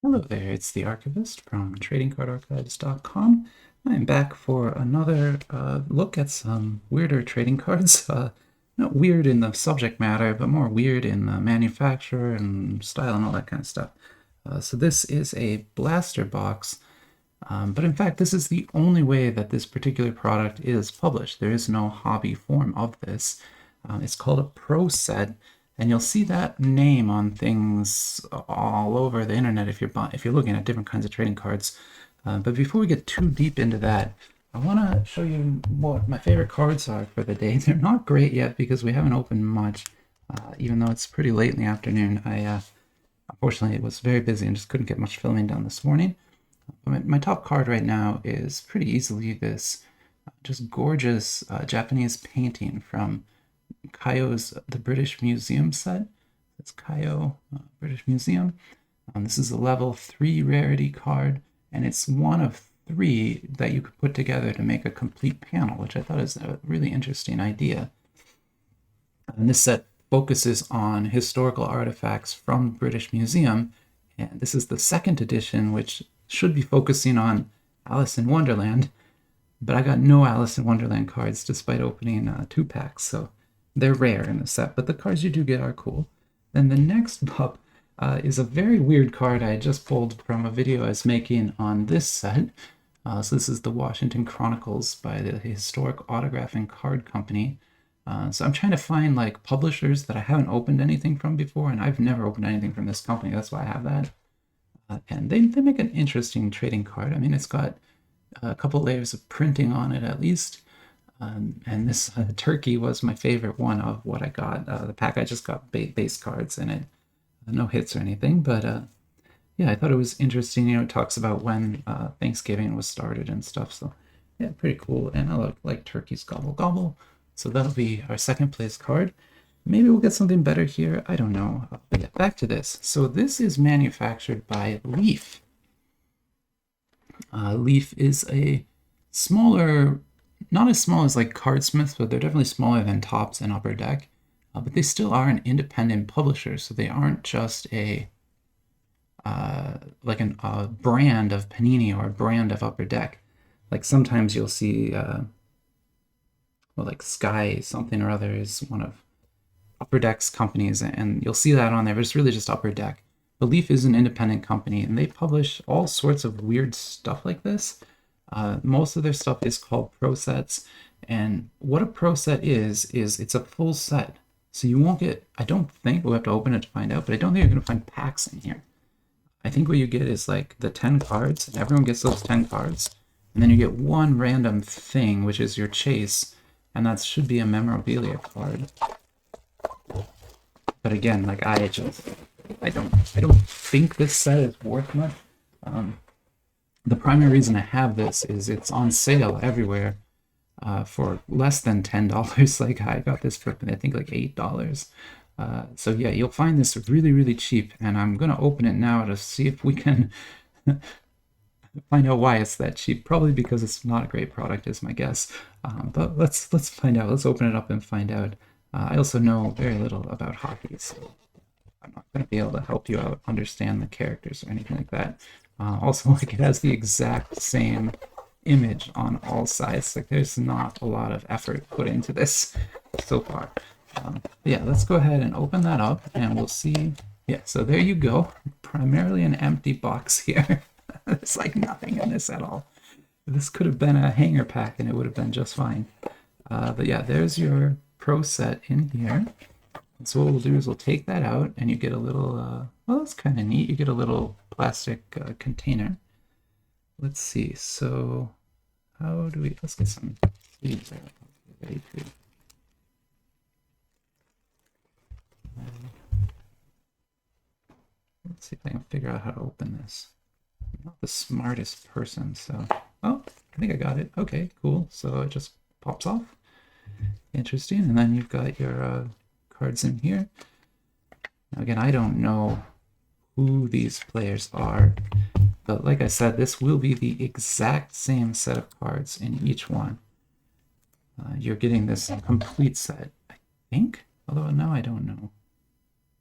Hello there, it's the Archivist from tradingcardarchives.com. I'm back for another look at some weirder trading cards. Not weird in the subject matter, but more weird in the manufacturer and style and all that kind of stuff. So this is a blaster box, but in fact this is the only way that this particular product is published. There is no hobby form of this. It's called a Pro Set. And you'll see that name on things all over the internet if you're looking at different kinds of trading cards. But before we get too deep into that, I want to show you what my favorite cards are for the day. They're not great yet because we haven't opened much, even though it's pretty late in the afternoon. Unfortunately, it was very busy and just couldn't get much filming done this morning. My top card right now is pretty easily this just gorgeous Japanese painting from Kaio's The British Museum set. It's Kaio British Museum. This is a level 3 rarity card, and it's one of 3 that you could put together to make a complete panel, which I thought is a really interesting idea. And this set focuses on historical artifacts from the British Museum, and this is the second edition, which should be focusing on Alice in Wonderland, but I got no Alice in Wonderland cards despite opening 2 packs, so they're rare in the set, but the cards you do get are cool. Then the next up is a very weird card I just pulled from a video I was making on this set. So this is the Washington Chronicles by the Historic Autograph and Card Company. So I'm trying to find like publishers that I haven't opened anything from before, and I've never opened anything from this company. That's why I have that. And they make an interesting trading card. I mean, it's got a couple layers of printing on it at least. And this turkey was my favorite one of what I got. The pack I just got base cards in it. No hits or anything, but yeah, I thought it was interesting. You know, it talks about when Thanksgiving was started and stuff. So yeah, pretty cool. And I like turkeys gobble gobble. So that'll be our second place card. Maybe we'll get something better here. I don't know. But yeah, back to this. So this is manufactured by Leaf. Leaf is a smaller, not as small as like Cardsmith, but they're definitely smaller than Topps and Upper Deck. But they still are an independent publisher, so they aren't just a brand of Panini or a brand of Upper Deck. Like sometimes you'll see, well, like Sky something or other is one of Upper Deck's companies, and you'll see that on there, but it's really just Upper Deck. But Leaf is an independent company, and they publish all sorts of weird stuff like this. Most of their stuff is called Pro Sets, and what a Pro Set is it's a full set. So you won't get, I don't think, we'll have to open it to find out, but I don't think you're going to find packs in here. I think what you get is like the 10 cards, and everyone gets those 10 cards, and then you get one random thing, which is your chase, and that should be a memorabilia card. But again, like I don't think this set is worth much. The primary reason I have this is it's on sale everywhere for less than $10. Like I got this for I think like $8. So yeah, you'll find this really, really cheap, and I'm gonna open it now to see if we can find out why it's that cheap. Probably because it's not a great product, is my guess. But let's find out. Let's open it up and find out. I also know very little about hockey, so I'm not going to be able to help you out understand the characters or anything like that. Also, like it has the exact same image on all sides. Like there's not a lot of effort put into this so far. Yeah, let's go ahead and open that up and we'll see. Yeah, so there you go. Primarily an empty box here. There's like nothing in this at all. This could have been a hanger pack and it would have been just fine. But yeah, there's your Pro Set in here. And so what we'll do is we'll take that out and you get a little, well, that's kind of neat. You get a little plastic container. Let's see. So how do we, let's get some seeds there. Ready to. Let's see if I can figure out how to open this. I'm not the smartest person, so, oh, I think I got it. Okay, cool. So it just pops off. Interesting. And then you've got your cards in here. Now, again, I don't know who these players are, but like I said, this will be the exact same set of cards in each one. You're getting this complete set, I think, although now I don't know.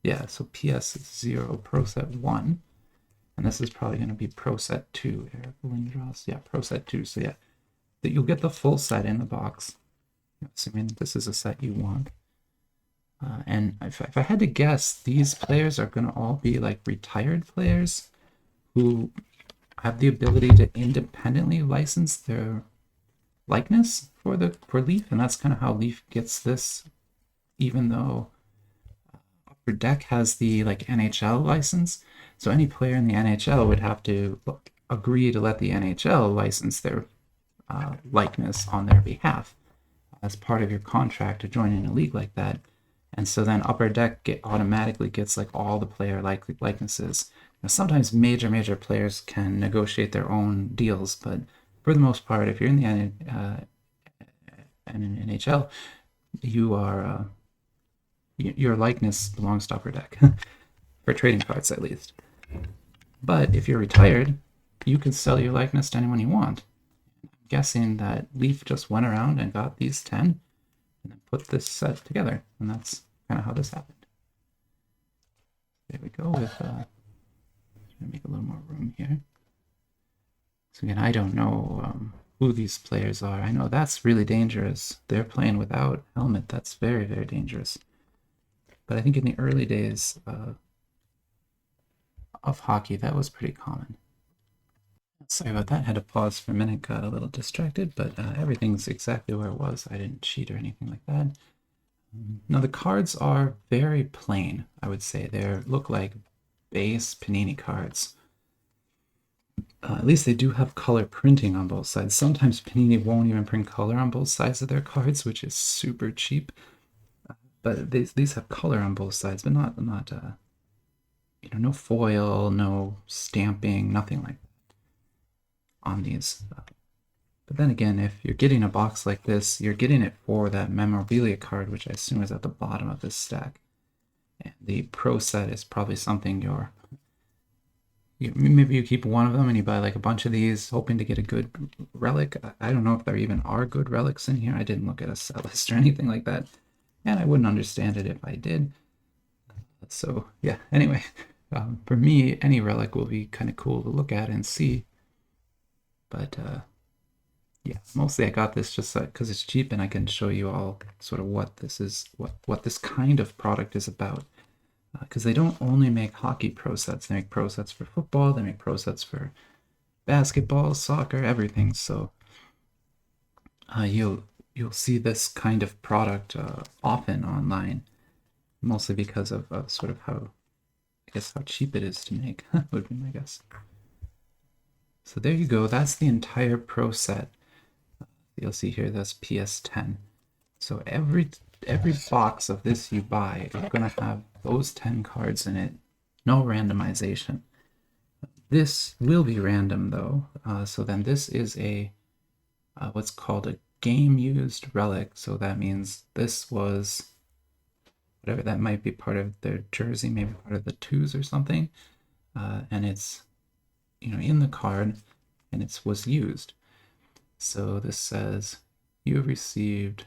Yeah, so PS 0, Pro Set 1. And this is probably going to be Pro Set 2. Eric Lindros. Yeah, Pro Set 2. So yeah, that you'll get the full set in the box, assuming this is a set you want. And if I had to guess, these players are going to all be like retired players who have the ability to independently license their likeness for Leaf, and that's kind of how Leaf gets this. Even though Upper Deck has the like NHL license, so any player in the NHL would have to agree to let the NHL license their likeness on their behalf as part of your contract to join in a league like that. And so then Upper Deck automatically gets like all the player likenesses. Now, sometimes major players can negotiate their own deals, but for the most part, if you're in the NHL, you are your likeness belongs to Upper Deck for trading cards at least. But if you're retired, you can sell your likeness to anyone you want. I'm guessing that Leaf just went around and got these 10 and then put this set together, and that's kind of how this happened. There we go with make a little more room here. So again, I don't know who these players are. I know that's really dangerous. They're playing without helmet. That's very dangerous. But I think in the early days of hockey, that was pretty common. Sorry about that. Had to pause for a minute. Got a little distracted, but everything's exactly where it was. I didn't cheat or anything like that. Now the cards are very plain, I would say. They look like base Panini cards. At least they do have color printing on both sides. Sometimes Panini won't even print color on both sides of their cards, which is super cheap. But these have color on both sides, but not no foil, no stamping, nothing like that on these. But then again, if you're getting a box like this, you're getting it for that memorabilia card, which I assume is at the bottom of this stack. And the Pro set is probably something maybe you keep one of them and you buy like a bunch of these, hoping to get a good relic. I don't know if there even are good relics in here. I didn't look at a set list or anything like that, and I wouldn't understand it if I did. So yeah, anyway, for me, any relic will be kind of cool to look at and see. But yeah, mostly I got this just because it's cheap and I can show you all sort of what this is, what this kind of product is about. Because they don't only make hockey pro sets, they make pro sets for football, they make pro sets for basketball, soccer, everything. So you'll see this kind of product often online, mostly because of sort of how cheap it is to make would be my guess. So there you go. That's the entire pro set. You'll see here that's PS10. So every box of this you buy is going to have those 10 cards in it. No randomization. This will be random though. So then this is a what's called a game used relic. So that means this was whatever that might be, part of their jersey, maybe part of the twos or something. And it's in the card and it was used. So this says you have received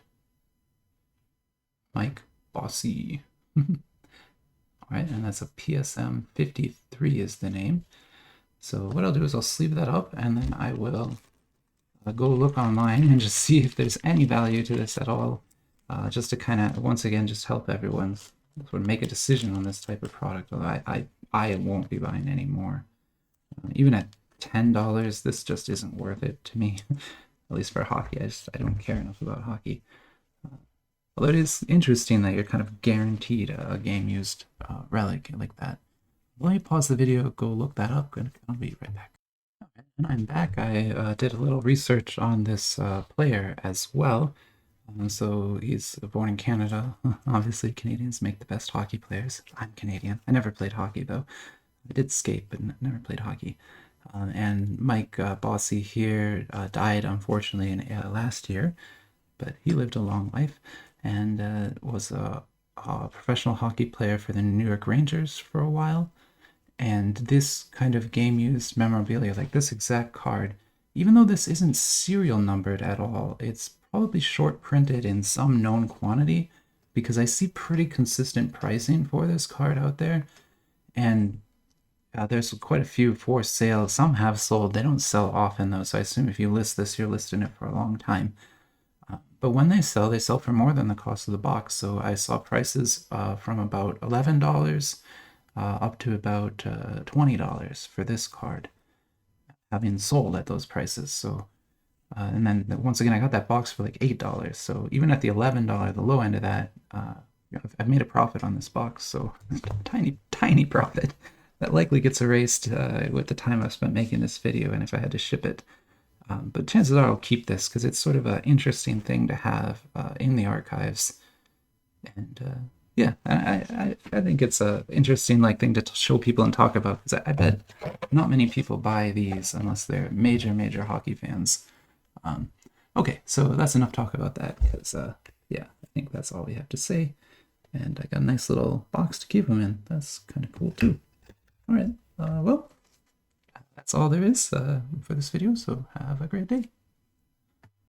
Mike Bossy. All right, and that's a PSM 53 is the name. So what I'll do is I'll sleeve that up and then I will go look online and just see if there's any value to this at all, just to kind of, once again, just help everyone sort of make a decision on this type of product. Although I won't be buying any more. Even at $10, this just isn't worth it to me. At least for hockey, I don't care enough about hockey. Although it is interesting that you're kind of guaranteed a game-used relic like that. Let me pause the video, go look that up, and I'll be right back. Okay, and I'm back. I did a little research on this player as well. So he's born in Canada. Obviously, Canadians make the best hockey players. I'm Canadian. I never played hockey, though. I did skate, but never played hockey. And Mike Bossy here died, unfortunately, in last year, but he lived a long life and was a professional hockey player for the New York Rangers for a while. And this kind of game-used memorabilia, like this exact card, even though this isn't serial numbered at all, it's probably short printed in some known quantity, because I see pretty consistent pricing for this card out there. And There's quite a few for sale. Some have sold. They don't sell often though, so I assume if you list this, you're listing it for a long time. But when they sell for more than the cost of the box. So I saw prices from about $11 up to about $20 for this card, having sold at those prices. So, and then once again, I got that box for like $8. So even at the $11, the low end of that, I've made a profit on this box. So tiny profit that likely gets erased with the time I've spent making this video and if I had to ship it. But chances are I'll keep this because it's sort of an interesting thing to have in the archives. And yeah, I think it's an interesting thing to show people and talk about because I bet not many people buy these unless they're major hockey fans. Okay, so that's enough talk about that because yeah, I think that's all we have to say. And I got a nice little box to keep them in. That's kind of cool too. All right, well, that's all there is for this video, so have a great day.